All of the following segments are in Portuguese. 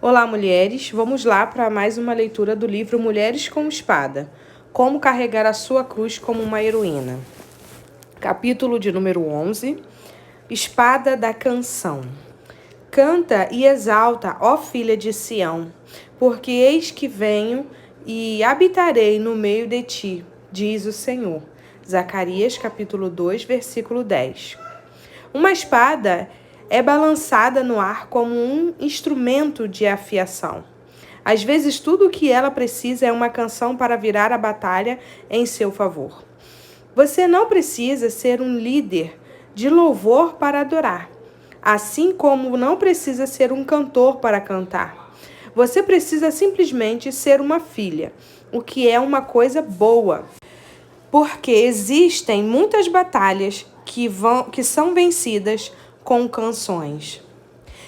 Olá, mulheres! Vamos lá para mais uma leitura do livro Mulheres com Espada. Como carregar a sua cruz como uma heroína. Capítulo de número 11. Espada da canção. Canta e exalta, ó filha de Sião, porque eis que venho e habitarei no meio de ti, diz o Senhor. Zacarias, capítulo 2, versículo 10. Uma espada é balançada no ar como um instrumento de afiação. Às vezes, tudo o que ela precisa é uma canção para virar a batalha em seu favor. Você não precisa ser um líder de louvor para adorar, assim como não precisa ser um cantor para cantar. Você precisa simplesmente ser uma filha, o que é uma coisa boa, porque existem muitas batalhas que são vencidas com canções.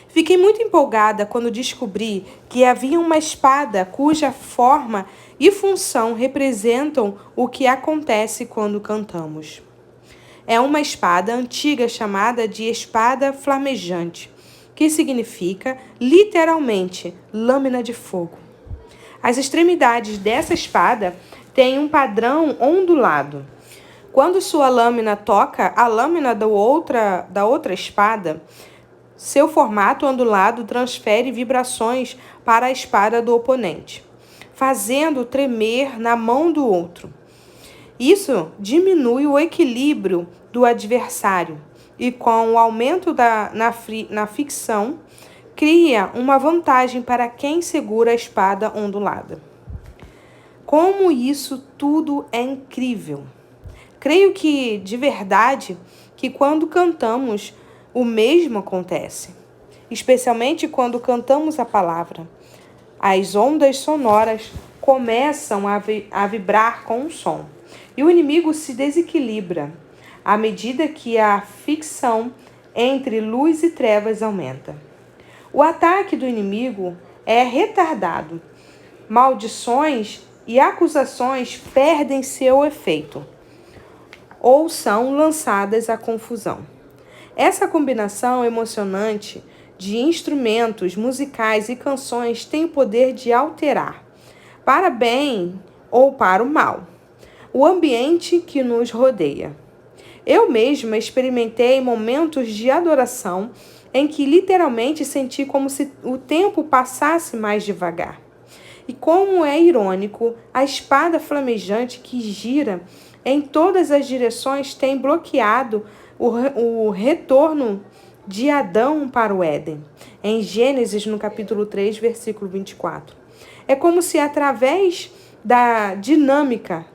Fiquei muito empolgada quando descobri que havia uma espada cuja forma e função representam o que acontece quando cantamos. É uma espada antiga chamada de espada flamejante, que significa, literalmente, lâmina de fogo. As extremidades dessa espada têm um padrão ondulado. Quando sua lâmina toca a lâmina da outra espada, seu formato ondulado transfere vibrações para a espada do oponente, fazendo tremer na mão do outro. Isso diminui o equilíbrio do adversário e, com o aumento na fricção, cria uma vantagem para quem segura a espada ondulada. Como isso tudo é incrível! Creio que, de verdade, que quando cantamos, o mesmo acontece. Especialmente quando cantamos a palavra. As ondas sonoras começam a vibrar com o som. E o inimigo se desequilibra à medida que a fricção entre luz e trevas aumenta. O ataque do inimigo é retardado. Maldições e acusações perdem seu efeito ou são lançadas à confusão. Essa combinação emocionante de instrumentos musicais e canções tem o poder de alterar, para bem ou para o mal, o ambiente que nos rodeia. Eu mesma experimentei momentos de adoração em que literalmente senti como se o tempo passasse mais devagar. E como é irônico, a espada flamejante que gira em todas as direções tem bloqueado o retorno de Adão para o Éden. Em Gênesis, no capítulo 3, versículo 24. É como se através da dinâmica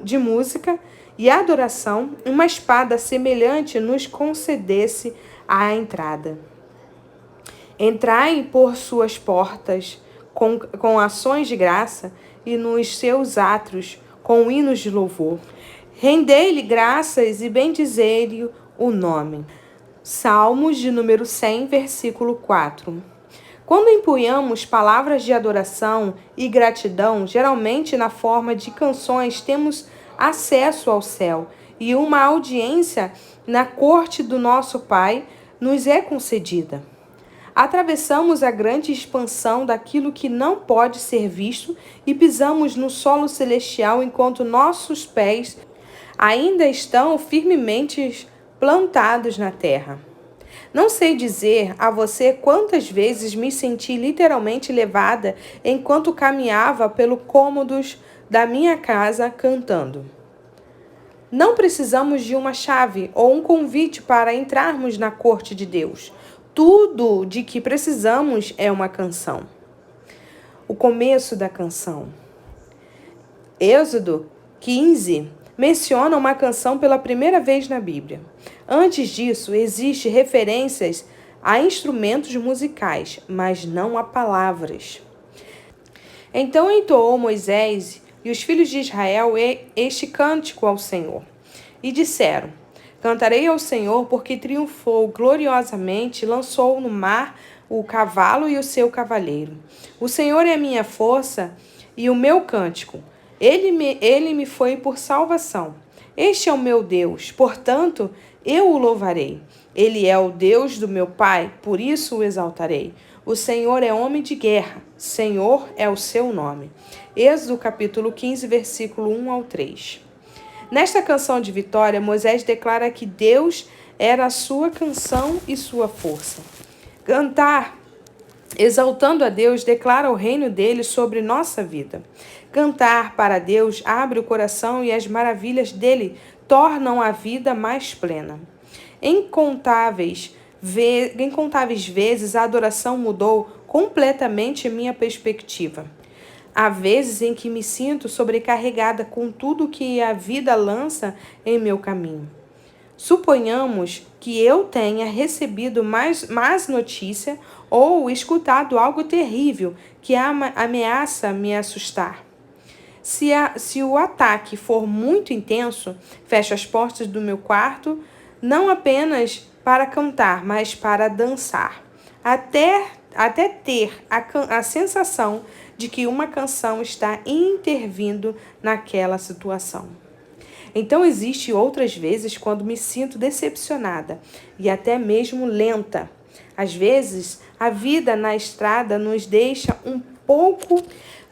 de música e adoração, uma espada semelhante nos concedesse a entrada. Entrai por suas portas com ações de graça e nos seus átrios com hinos de louvor. Rendei-lhe graças e bendizei-lhe o nome. Salmos de número 100, versículo 4. Quando empunhamos palavras de adoração e gratidão, geralmente na forma de canções, temos acesso ao céu e uma audiência na corte do nosso Pai nos é concedida. Atravessamos a grande expansão daquilo que não pode ser visto e pisamos no solo celestial enquanto nossos pés ainda estão firmemente plantados na terra. Não sei dizer a você quantas vezes me senti literalmente levada enquanto caminhava pelos cômodos da minha casa cantando. Não precisamos de uma chave ou um convite para entrarmos na corte de Deus. Tudo de que precisamos é uma canção. O começo da canção. Êxodo 15 menciona uma canção pela primeira vez na Bíblia. Antes disso, existem referências a instrumentos musicais, mas não a palavras. Então entoou Moisés e os filhos de Israel este cântico ao Senhor. E disseram: Cantarei ao Senhor porque triunfou gloriosamente, lançou no mar o cavalo e o seu cavaleiro. O Senhor é a minha força e o meu cântico. Ele me foi por salvação. Este é o meu Deus, portanto, eu o louvarei. Ele é o Deus do meu pai, por isso o exaltarei. O Senhor é homem de guerra, Senhor é o seu nome. Êxodo capítulo 15, versículo 1 ao 3. Nesta canção de vitória, Moisés declara que Deus era a sua canção e sua força. Cantar, exaltando a Deus, declara o reino dele sobre nossa vida. Cantar para Deus abre o coração e as maravilhas dele tornam a vida mais plena. Incontáveis vezes a adoração mudou completamente minha perspectiva. Há vezes em que me sinto sobrecarregada com tudo que a vida lança em meu caminho. Suponhamos que eu tenha recebido mais notícia ou escutado algo terrível que ameaça me assustar. Se o ataque for muito intenso, fecho as portas do meu quarto, não apenas para cantar, mas para dançar, até ter a sensação de que uma canção está intervindo naquela situação. Então, existe outras vezes quando me sinto decepcionada e até mesmo lenta. Às vezes, a vida na estrada nos deixa um pouco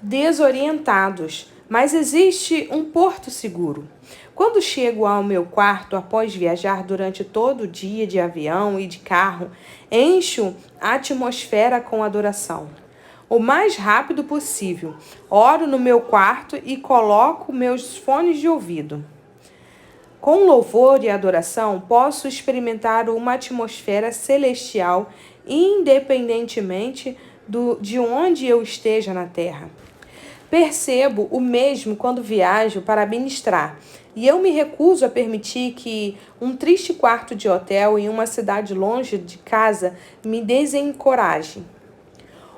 desorientados, mas existe um porto seguro. Quando chego ao meu quarto após viajar durante todo o dia de avião e de carro, encho a atmosfera com adoração. O mais rápido possível, oro no meu quarto e coloco meus fones de ouvido. Com louvor e adoração, posso experimentar uma atmosfera celestial, independentemente de onde eu esteja na terra. Percebo o mesmo quando viajo para ministrar, e eu me recuso a permitir que um triste quarto de hotel em uma cidade longe de casa me desencoraje.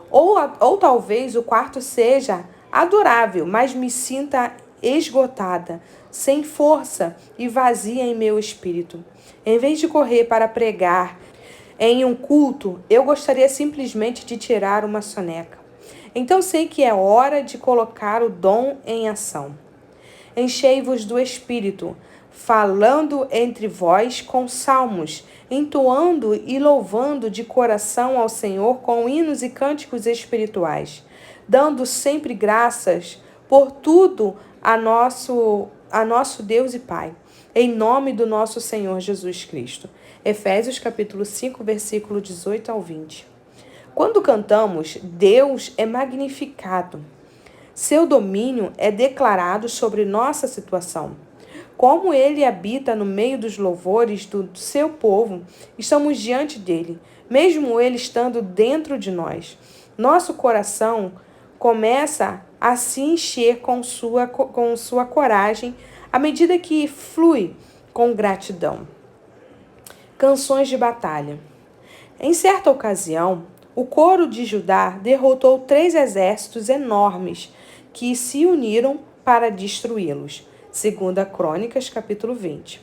Ou talvez o quarto seja adorável, mas me sinta esgotada, sem força e vazia em meu espírito. Em vez de correr para pregar em um culto, eu gostaria simplesmente de tirar uma soneca. Então sei que é hora de colocar o dom em ação. Enchei-vos do Espírito, falando entre vós com salmos, entoando e louvando de coração ao Senhor com hinos e cânticos espirituais, dando sempre graças por tudo a nosso Deus e Pai, em nome do nosso Senhor Jesus Cristo. Efésios capítulo 5, versículo 18 ao 20. Quando cantamos, Deus é magnificado. Seu domínio é declarado sobre nossa situação. Como Ele habita no meio dos louvores do seu povo, estamos diante dele, mesmo Ele estando dentro de nós. Nosso coração começa a se encher com sua coragem à medida que flui com gratidão. Canções de batalha. Em certa ocasião, o coro de Judá derrotou 3 exércitos enormes que se uniram para destruí-los. 2 Crônicas, capítulo 20.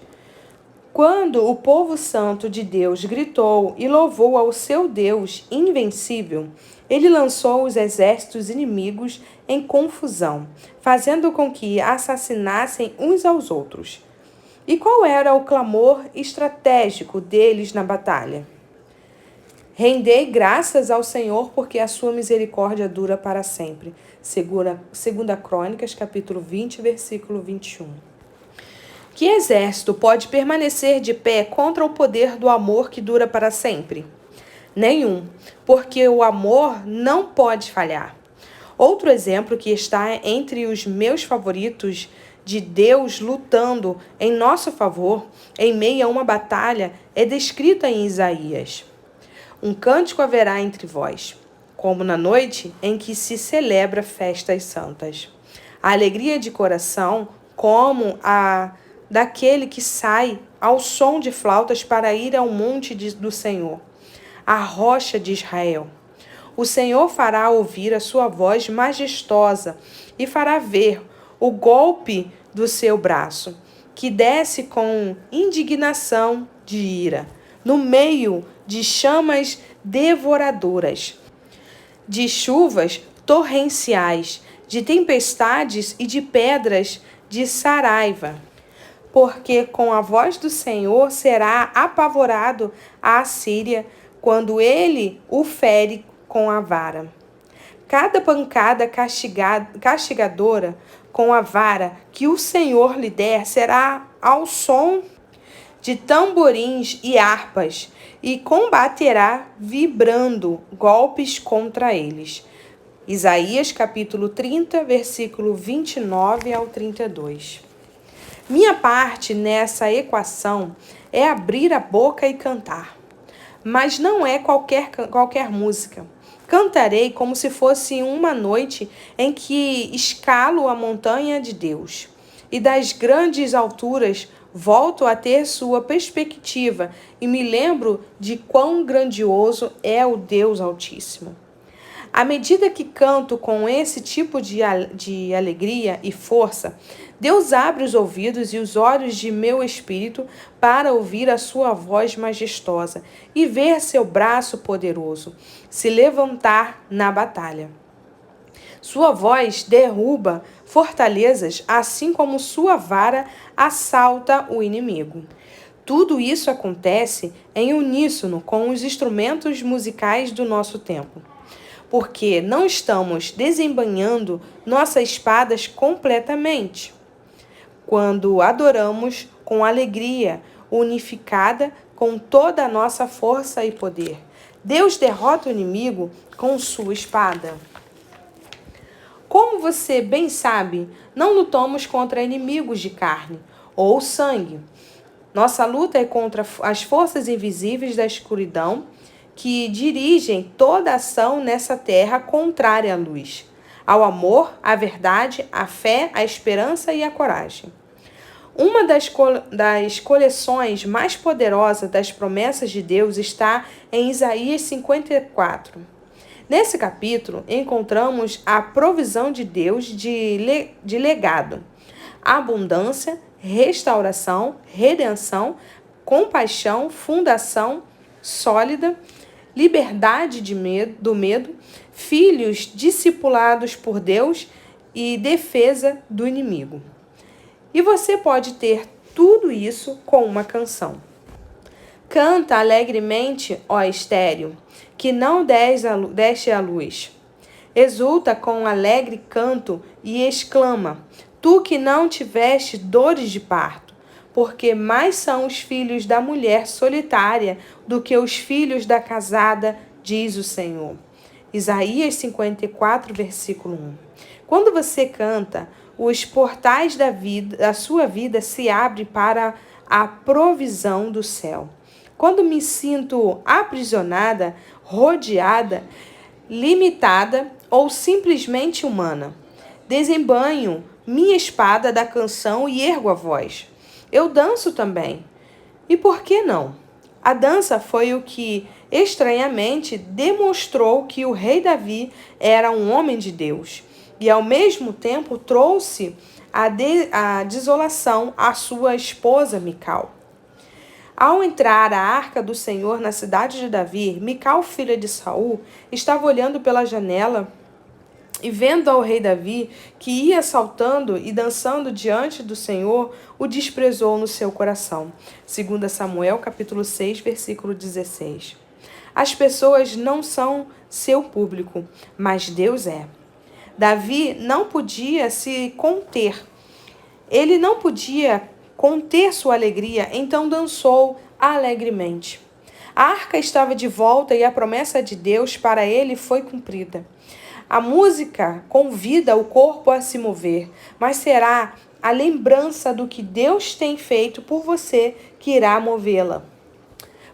Quando o povo santo de Deus gritou e louvou ao seu Deus invencível, ele lançou os exércitos inimigos em confusão, fazendo com que assassinassem uns aos outros. E qual era o clamor estratégico deles na batalha? Rendei graças ao Senhor, porque a sua misericórdia dura para sempre. 2 Crônicas, capítulo 20, versículo 21. Que exército pode permanecer de pé contra o poder do amor que dura para sempre? Nenhum, porque o amor não pode falhar. Outro exemplo que está entre os meus favoritos de Deus lutando em nosso favor, em meio a uma batalha, é descrita em Isaías. Um cântico haverá entre vós, como na noite em que se celebra festas santas. A alegria de coração, como a daquele que sai ao som de flautas para ir ao monte do Senhor, a rocha de Israel. O Senhor fará ouvir a sua voz majestosa e fará ver o golpe do seu braço, que desce com indignação de ira, no meio de chamas devoradoras, de chuvas torrenciais, de tempestades e de pedras de saraiva. Porque com a voz do Senhor será apavorado a Assíria, quando ele o fere com a vara. Cada pancada castigadora com a vara que o Senhor lhe der será ao som de tamborins e harpas, e combaterá vibrando golpes contra eles. Isaías capítulo 30, versículo 29 ao 32. Minha parte nessa equação é abrir a boca e cantar. Mas não é qualquer música. Cantarei como se fosse uma noite em que escalo a montanha de Deus. E das grandes alturas volto a ter sua perspectiva e me lembro de quão grandioso é o Deus Altíssimo. À medida que canto com esse tipo de alegria e força, Deus abre os ouvidos e os olhos de meu espírito para ouvir a sua voz majestosa e ver seu braço poderoso se levantar na batalha. Sua voz derruba fortalezas, assim como sua vara assalta o inimigo. Tudo isso acontece em uníssono com os instrumentos musicais do nosso tempo, porque não estamos desembainhando nossas espadas completamente. Quando adoramos com alegria, unificada com toda a nossa força e poder, Deus derrota o inimigo com sua espada. Como você bem sabe, não lutamos contra inimigos de carne ou sangue. Nossa luta é contra as forças invisíveis da escuridão que dirigem toda ação nessa terra contrária à luz, ao amor, à verdade, à fé, à esperança e à coragem. Uma das coleções mais poderosas das promessas de Deus está em Isaías 54. Nesse capítulo, encontramos a provisão de Deus de legado, abundância, restauração, redenção, compaixão, fundação sólida, liberdade do medo, filhos discipulados por Deus e defesa do inimigo. E você pode ter tudo isso com uma canção. Canta alegremente, ó estéril, que não deste a luz. Exulta com alegre canto e exclama, tu que não tiveste dores de parto, porque mais são os filhos da mulher solitária do que os filhos da casada, diz o Senhor. Isaías 54, versículo 1. Quando você canta, os portais da sua vida se abrem para a provisão do céu. Quando me sinto aprisionada, rodeada, limitada ou simplesmente humana, desembanho minha espada da canção e ergo a voz. Eu danço também. E por que não? A dança foi o que, estranhamente, demonstrou que o rei Davi era um homem de Deus e, ao mesmo tempo, trouxe a desolação à sua esposa Mical. Ao entrar a arca do Senhor na cidade de Davi, Mical, filha de Saul, estava olhando pela janela e vendo ao rei Davi, que ia saltando e dançando diante do Senhor, o desprezou no seu coração. 2 Samuel, capítulo 6, versículo 16. As pessoas não são seu público, mas Deus é. Davi não podia se conter. Ele não podia conter sua alegria, então dançou alegremente. A arca estava de volta e a promessa de Deus para ele foi cumprida. A música convida o corpo a se mover, mas será a lembrança do que Deus tem feito por você que irá movê-la.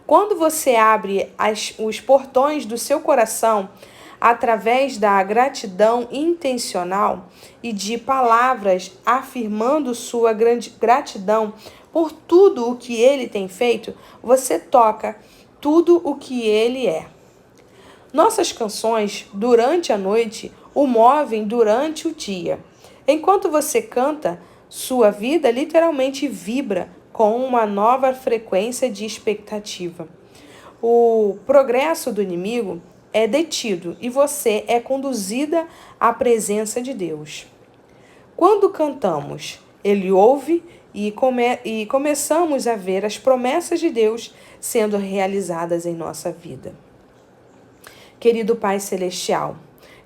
Quando você abre os portões do seu coração através da gratidão intencional e de palavras afirmando sua grande gratidão por tudo o que ele tem feito, você toca tudo o que ele é. Nossas canções, durante a noite, o movem durante o dia. Enquanto você canta, sua vida literalmente vibra com uma nova frequência de expectativa. O progresso do inimigo é detido e você é conduzida à presença de Deus. Quando cantamos, Ele ouve e começamos a ver as promessas de Deus sendo realizadas em nossa vida. Querido Pai Celestial,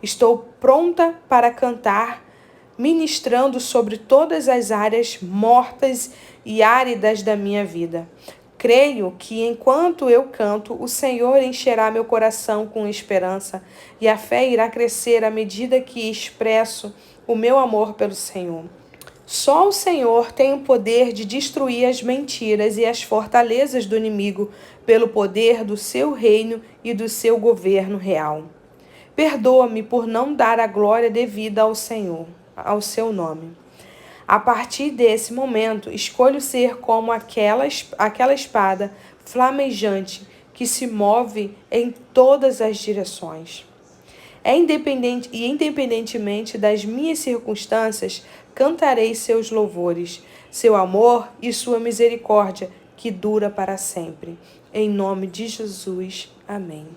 estou pronta para cantar, ministrando sobre todas as áreas mortas e áridas da minha vida. Creio que enquanto eu canto, o Senhor encherá meu coração com esperança e a fé irá crescer à medida que expresso o meu amor pelo Senhor. Só o Senhor tem o poder de destruir as mentiras e as fortalezas do inimigo pelo poder do seu reino e do seu governo real. Perdoa-me por não dar a glória devida ao Senhor, ao seu nome. A partir desse momento, escolho ser como aquela espada flamejante que se move em todas as direções. Independentemente das minhas circunstâncias, cantarei seus louvores, seu amor e sua misericórdia, que dura para sempre. Em nome de Jesus. Amém.